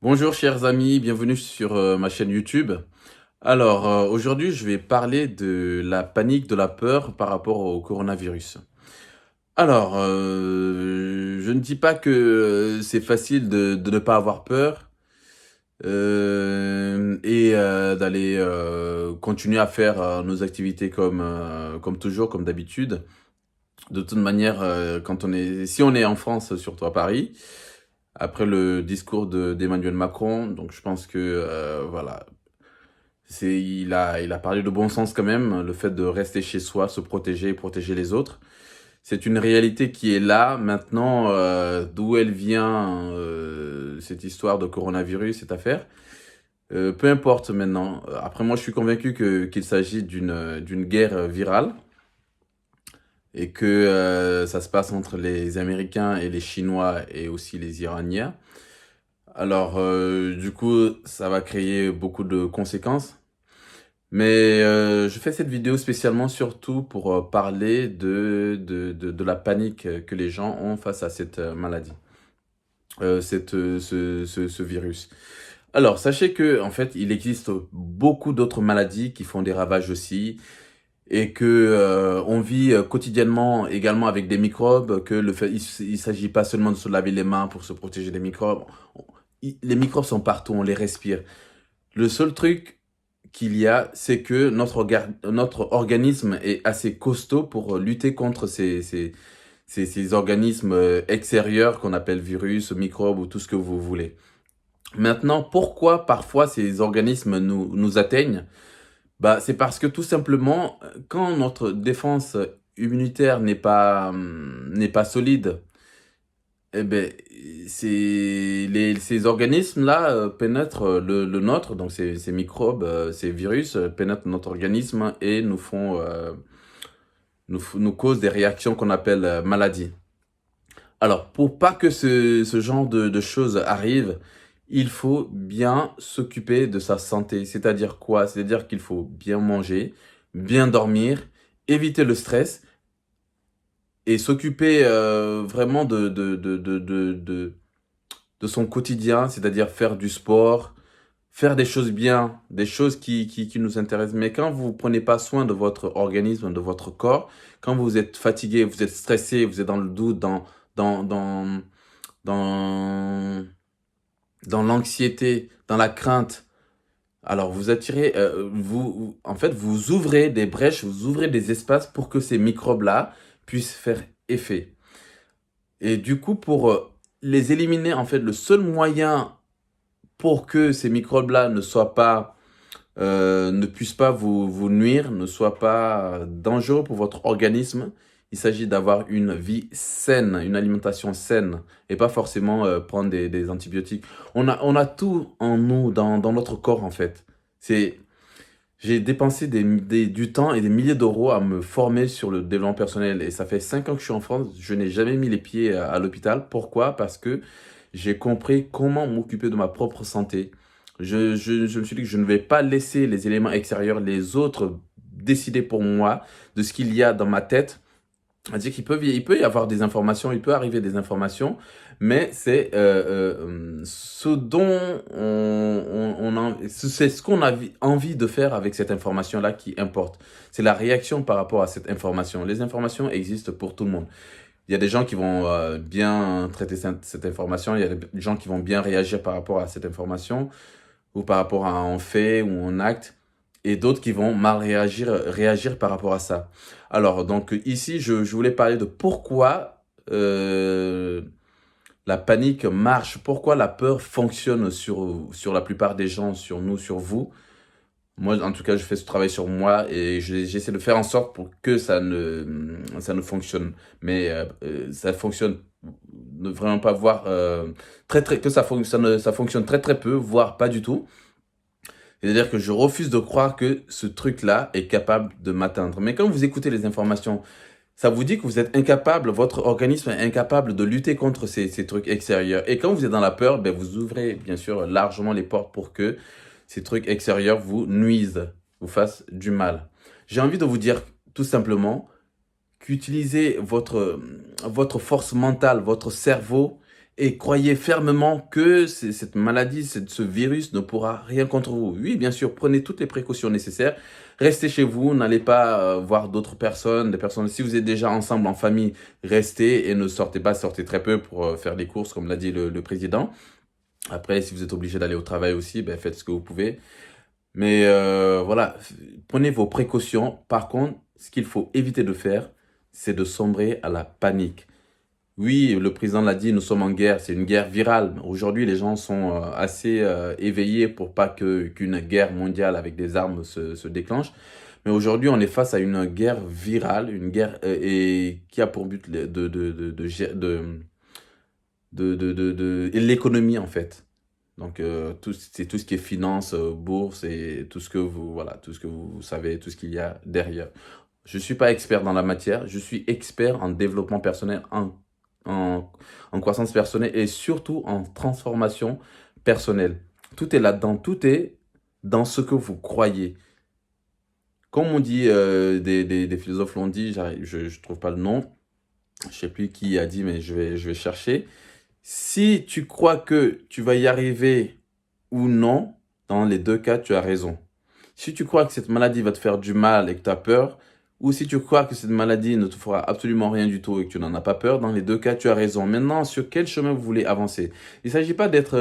Bonjour chers amis, bienvenue sur ma chaîne YouTube. Aujourd'hui je vais parler de la panique, de la peur par rapport au coronavirus. Je ne dis pas que c'est facile de ne pas avoir peur d'aller continuer à faire nos activités comme toujours, comme d'habitude. De toute manière, si on est en France, surtout à Paris, après le discours d'Emmanuel Macron, donc je pense que voilà, il a parlé de bon sens quand même, le fait de rester chez soi, se protéger et protéger les autres. C'est une réalité qui est là. Maintenant, d'où elle vient, cette histoire de coronavirus, cette affaire, peu importe maintenant. Après, moi, je suis convaincu qu'il s'agit d'une guerre virale et que ça se passe entre les Américains et les Chinois et aussi les Iraniens. Du coup, ça va créer beaucoup de conséquences. Mais je fais cette vidéo spécialement surtout pour parler de la panique que les gens ont face à cette maladie, ce virus. Alors, sachez que en fait, il existe beaucoup d'autres maladies qui font des ravages aussi et que on vit quotidiennement également avec des microbes, que il s'agit pas seulement de se laver les mains pour se protéger des microbes. Les microbes sont partout, on les respire. Le seul truc qu'il y a, c'est que notre organisme est assez costaud pour lutter contre ces organismes extérieurs qu'on appelle virus, microbes ou tout ce que vous voulez. Maintenant, pourquoi parfois ces organismes nous atteignent? Bah, c'est parce que tout simplement, quand notre défense immunitaire n'est pas solide, eh ben, ces organismes-là pénètrent le nôtre, donc ces microbes, ces virus pénètrent notre organisme et nous causent des réactions qu'on appelle maladies. Alors, pour pas que ce genre de choses arrive, il faut bien s'occuper de sa santé. C'est-à-dire quoi? C'est-à-dire qu'il faut bien manger, bien dormir, éviter le stress et s'occuper vraiment de son quotidien, c'est-à-dire faire du sport, faire des choses bien, des choses qui nous intéressent. Mais quand vous prenez pas soin de votre organisme, de votre corps, quand vous êtes fatigué, vous êtes stressé, vous êtes dans le doute, dans, dans, dans, dans l'anxiété, dans la crainte, alors vous attirez, en fait, vous ouvrez des brèches, vous ouvrez des espaces pour que ces microbes-là puissent faire effet. Et du coup, pour les éliminer, en fait, le seul moyen pour que ces microbes-là ne puissent pas vous nuire, ne soient pas dangereux pour votre organisme, il s'agit d'avoir une vie saine, une alimentation saine, et pas forcément prendre des antibiotiques. On a tout en nous, dans notre corps, en fait. C'est, j'ai dépensé du temps et des milliers d'euros à me former sur le développement personnel. Et ça fait 5 ans que je suis en France, je n'ai jamais mis les pieds à l'hôpital. Pourquoi? Parce que j'ai compris comment m'occuper de ma propre santé. Je me suis dit que je ne vais pas laisser les éléments extérieurs, les autres, décider pour moi de ce qu'il y a dans ma tête. C'est-à-dire il peut y avoir des informations, il peut arriver des informations, mais c'est ce dont c'est ce qu'on a envie de faire avec cette information-là qui importe. C'est la réaction par rapport à cette information. Les informations existent pour tout le monde. Il y a des gens qui vont bien traiter cette information, il y a des gens qui vont bien réagir par rapport à cette information ou par rapport à un fait ou un acte, et d'autres qui vont mal réagir par rapport à ça. Alors, donc ici, je voulais parler de pourquoi la panique marche, pourquoi la peur fonctionne sur la plupart des gens, sur nous, sur vous. Moi, en tout cas, je fais ce travail sur moi et j'essaie de faire en sorte pour que ça ne fonctionne. Mais ça fonctionne, ne vraiment pas voir que ça fonctionne très très peu, voire pas du tout. C'est-à-dire que je refuse de croire que ce truc-là est capable de m'atteindre. Mais quand vous écoutez les informations, ça vous dit que vous êtes incapable, votre organisme est incapable de lutter contre ces trucs extérieurs. Et quand vous êtes dans la peur, ben vous ouvrez bien sûr largement les portes pour que ces trucs extérieurs vous nuisent, vous fassent du mal. J'ai envie de vous dire tout simplement qu'utilisez votre force mentale, votre cerveau et croyez fermement que cette maladie, ce virus ne pourra rien contre vous. Oui, bien sûr, prenez toutes les précautions nécessaires. Restez chez vous, n'allez pas voir d'autres personnes, des personnes. Si vous êtes déjà ensemble en famille, restez et ne sortez pas, sortez très peu pour faire des courses, comme l'a dit le président. Après, si vous êtes obligé d'aller au travail aussi, ben, faites ce que vous pouvez. Mais voilà, prenez vos précautions. Par contre, ce qu'il faut éviter de faire, c'est de sombrer à la panique. Oui, le président l'a dit, nous sommes en guerre, c'est une guerre virale. Aujourd'hui, les gens sont assez éveillés pour pas qu'une guerre mondiale avec des armes se déclenche. Mais aujourd'hui, on est face à une guerre virale, une guerre et qui a pour but de l'économie en fait. Donc, c'est tout ce qui est finance, bourse et tout ce que voilà, tout ce que vous savez, tout ce qu'il y a derrière. Je suis pas expert dans la matière, je suis expert en développement personnel, en, en croissance personnelle et surtout en transformation personnelle. Tout est là-dedans, tout est dans ce que vous croyez. Comme on dit, des philosophes l'ont dit, je trouve pas le nom, je sais plus qui a dit, mais je vais chercher. Si tu crois que tu vas y arriver ou non, dans les deux cas, tu as raison. Si tu crois que cette maladie va te faire du mal et que tu as peur, ou si tu crois que cette maladie ne te fera absolument rien du tout et que tu n'en as pas peur, dans les deux cas, tu as raison. Maintenant, sur quel chemin vous voulez avancer? Il ne s'agit pas d'être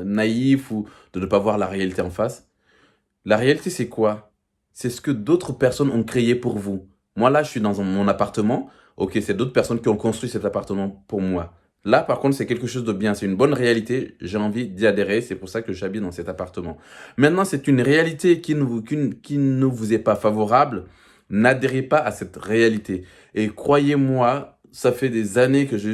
naïf ou de ne pas voir la réalité en face. La réalité, c'est quoi? C'est ce que d'autres personnes ont créé pour vous. Moi, là, je suis dans mon appartement. Ok, c'est d'autres personnes qui ont construit cet appartement pour moi. Là, par contre, c'est quelque chose de bien. C'est une bonne réalité. J'ai envie d'y adhérer. C'est pour ça que j'habite dans cet appartement. Maintenant, c'est une réalité qui ne vous est pas favorable. N'adhérez pas à cette réalité. Et croyez-moi, ça fait des années que je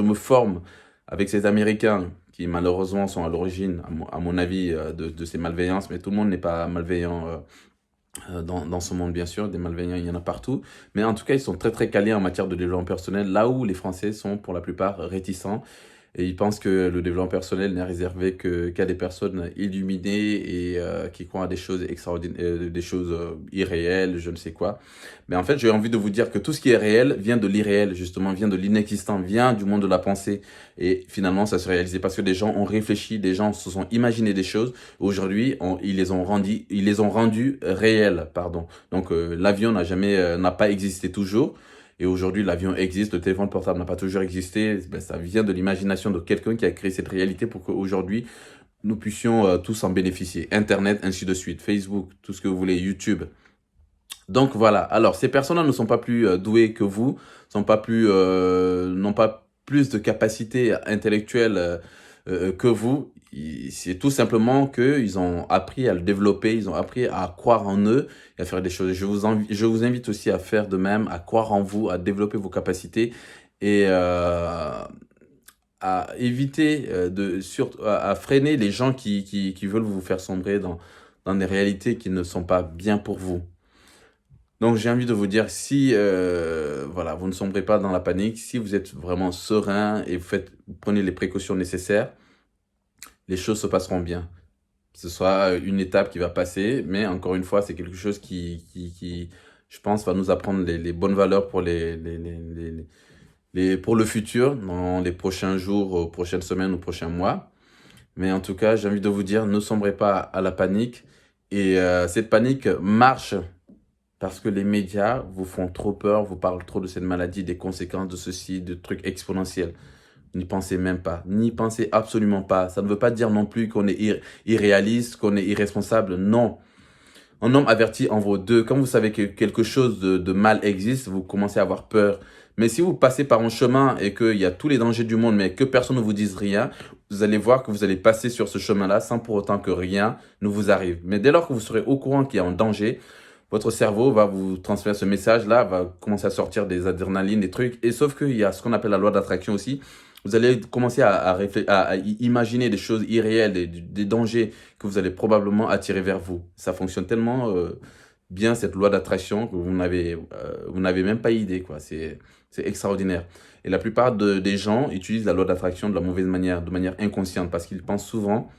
me forme avec ces Américains qui malheureusement sont à l'origine, à mon avis, de ces malveillances. Mais tout le monde n'est pas malveillant dans ce monde, bien sûr. Des malveillants, il y en a partout. Mais en tout cas, ils sont très, très calés en matière de développement personnel, là où les Français sont pour la plupart réticents. Et ils pensent que le développement personnel n'est réservé qu'à des personnes illuminées et qui croient à des choses extraordinaires, des choses irréelles, je ne sais quoi. Mais en fait, j'ai envie de vous dire que tout ce qui est réel vient de l'irréel, justement, vient de l'inexistant, vient du monde de la pensée. Et finalement, ça se réalise parce que des gens ont réfléchi, des gens se sont imaginés des choses. Aujourd'hui, ils les ont rendues réelles, pardon. Donc, l'avion n'a pas existé toujours. Et aujourd'hui, l'avion existe, le téléphone portable n'a pas toujours existé. Ben, ça vient de l'imagination de quelqu'un qui a créé cette réalité pour qu'aujourd'hui, nous puissions tous en bénéficier. Internet, ainsi de suite, Facebook, tout ce que vous voulez, YouTube. Donc voilà. Alors, ces personnes-là ne sont pas plus douées que vous, n'ont pas plus de capacités intellectuelles que vous. C'est tout simplement qu'ils ont appris à le développer, ils ont appris à croire en eux et à faire des choses. Je vous invite aussi à faire de même, à croire en vous, à développer vos capacités et à éviter à freiner les gens qui veulent vous faire sombrer dans des réalités qui ne sont pas bien pour vous. Donc, j'ai envie de vous dire, si voilà, vous ne sombrez pas dans la panique, si vous êtes vraiment serein et vous prenez les précautions nécessaires, les choses se passeront bien. Ce sera une étape qui va passer, mais encore une fois, c'est quelque chose qui, je pense, va nous apprendre les bonnes valeurs pour pour le futur, dans les prochains jours, aux prochaines semaines, aux prochains mois. Mais en tout cas, j'ai envie de vous dire, ne sombrez pas à la panique. Et cette panique marche parce que les médias vous font trop peur, vous parlent trop de cette maladie, des conséquences de ceci, de trucs exponentiels. N'y pensez même pas, n'y pensez absolument pas. Ça ne veut pas dire non plus qu'on est irréaliste, qu'on est irresponsable, non. Un homme averti en vaut deux. Quand vous savez que quelque chose de mal existe, vous commencez à avoir peur. Mais si vous passez par un chemin et qu'il y a tous les dangers du monde, mais que personne ne vous dise rien, vous allez voir que vous allez passer sur ce chemin-là sans pour autant que rien ne vous arrive. Mais dès lors que vous serez au courant qu'il y a un danger, votre cerveau va vous transférer ce message-là, va commencer à sortir des adrénalines, des trucs. Et sauf qu'il y a ce qu'on appelle la loi d'attraction aussi. Vous allez commencer à imaginer des choses irréelles, des dangers que vous allez probablement attirer vers vous. Ça fonctionne tellement bien, cette loi d'attraction, que vous n'avez même pas idée, quoi. C'est extraordinaire. Et la plupart des gens utilisent la loi d'attraction de la mauvaise manière, de manière inconsciente, parce qu'ils pensent souvent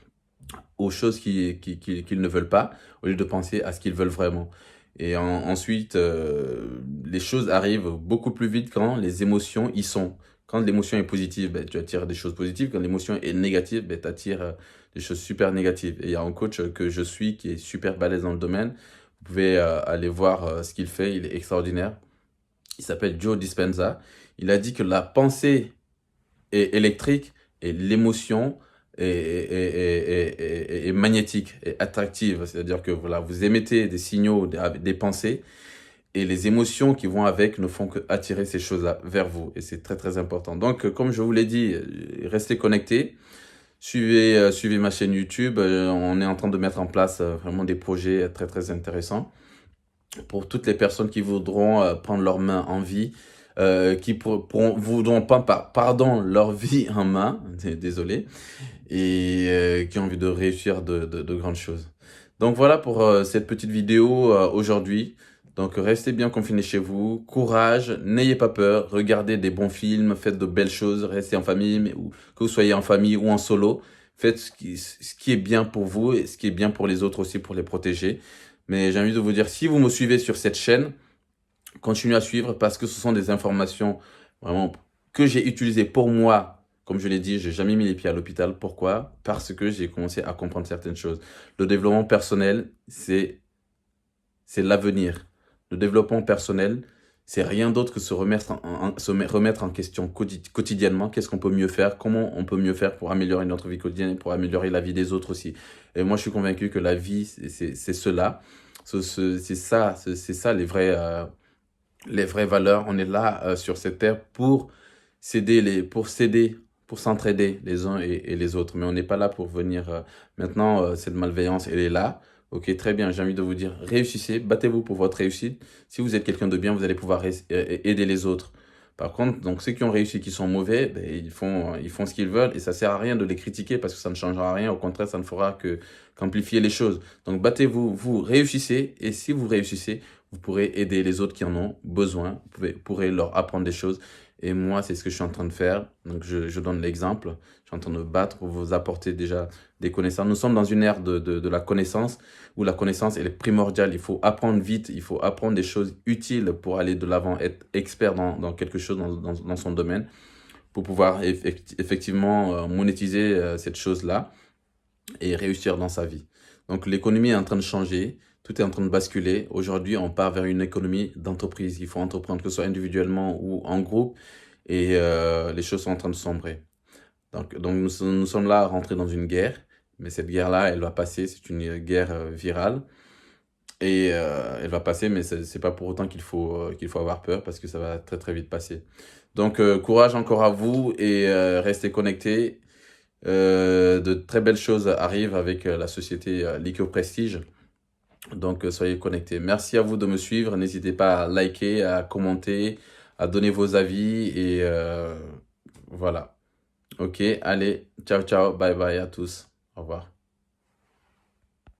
aux choses qu'ils ne veulent pas, au lieu de penser à ce qu'ils veulent vraiment. Et ensuite, les choses arrivent beaucoup plus vite quand les émotions y sont. Quand l'émotion est positive, ben, tu attires des choses positives. Quand l'émotion est négative, ben, tu attires des choses super négatives. Et il y a un coach que je suis qui est super balèze dans le domaine. Vous pouvez aller voir ce qu'il fait, il est extraordinaire. Il s'appelle Joe Dispenza. Il a dit que la pensée est électrique et l'émotion est magnétique, est attractive. C'est-à-dire que voilà, vous émettez des signaux, des pensées, et les émotions qui vont avec ne font que attirer ces choses-là vers vous. Et c'est très, très important. Donc, comme je vous l'ai dit, restez connectés. Suivez ma chaîne YouTube. On est en train de mettre en place vraiment des projets très, très intéressants pour toutes les personnes qui voudront prendre leur main en vie, qui voudront pas, pardon, leur vie en main, désolé, et qui ont envie de réussir de grandes choses. Donc voilà pour cette petite vidéo aujourd'hui. Donc restez bien confinés chez vous, courage, n'ayez pas peur, regardez des bons films, faites de belles choses, restez en famille, ou que vous soyez en famille ou en solo, faites ce qui est bien pour vous et ce qui est bien pour les autres aussi pour les protéger. Mais j'ai envie de vous dire, si vous me suivez sur cette chaîne, continuez à suivre parce que ce sont des informations vraiment que j'ai utilisées pour moi. Comme je l'ai dit, j'ai jamais mis les pieds à l'hôpital. Pourquoi? Parce que j'ai commencé à comprendre certaines choses. Le développement personnel, c'est l'avenir. Le développement personnel, c'est rien d'autre que se remettre en question quotidiennement. Qu'est-ce qu'on peut mieux faire? Comment on peut mieux faire pour améliorer notre vie quotidienne et pour améliorer la vie des autres aussi? Et moi, je suis convaincu que la vie, c'est cela. C'est ça les vraies valeurs. On est là sur cette terre pour pour s'entraider les uns et les autres. Mais on n'est pas là pour venir maintenant, cette malveillance, elle est là. Ok, très bien, j'ai envie de vous dire, réussissez, battez-vous pour votre réussite. Si vous êtes quelqu'un de bien, vous allez pouvoir aider les autres. Par contre, donc ceux qui ont réussi, qui sont mauvais, ben, ils font ce qu'ils veulent et ça sert à rien de les critiquer parce que ça ne changera rien. Au contraire, ça ne fera qu'amplifier les choses. Donc battez-vous, vous réussissez et si vous réussissez, vous pourrez aider les autres qui en ont besoin. Vous pourrez leur apprendre des choses. Et moi, c'est ce que je suis en train de faire. Donc, je donne l'exemple. Je suis en train de me battre pour vous apporter déjà des connaissances. Nous sommes dans une ère de la connaissance où la connaissance, elle est primordiale. Il faut apprendre vite. Il faut apprendre des choses utiles pour aller de l'avant, être expert dans quelque chose, dans son domaine, pour pouvoir effectivement monétiser cette chose-là et réussir dans sa vie. Donc, l'économie est en train de changer. Tout est en train de basculer. Aujourd'hui, on part vers une économie d'entreprise. Il faut entreprendre, que ce soit individuellement ou en groupe. Et les choses sont en train de sombrer. Donc nous sommes là à rentrer dans une guerre. Mais cette guerre-là, elle va passer. C'est une guerre virale. Et elle va passer, mais c'est pas pour autant qu'il faut avoir peur parce que ça va très très vite passer. Donc courage encore à vous et restez connectés. De très belles choses arrivent avec la société Lyko Prestige. Donc, soyez connectés. Merci à vous de me suivre. N'hésitez pas à liker, à commenter, à donner vos avis. Et voilà. Ok, allez, ciao, ciao, bye bye à tous. Au revoir.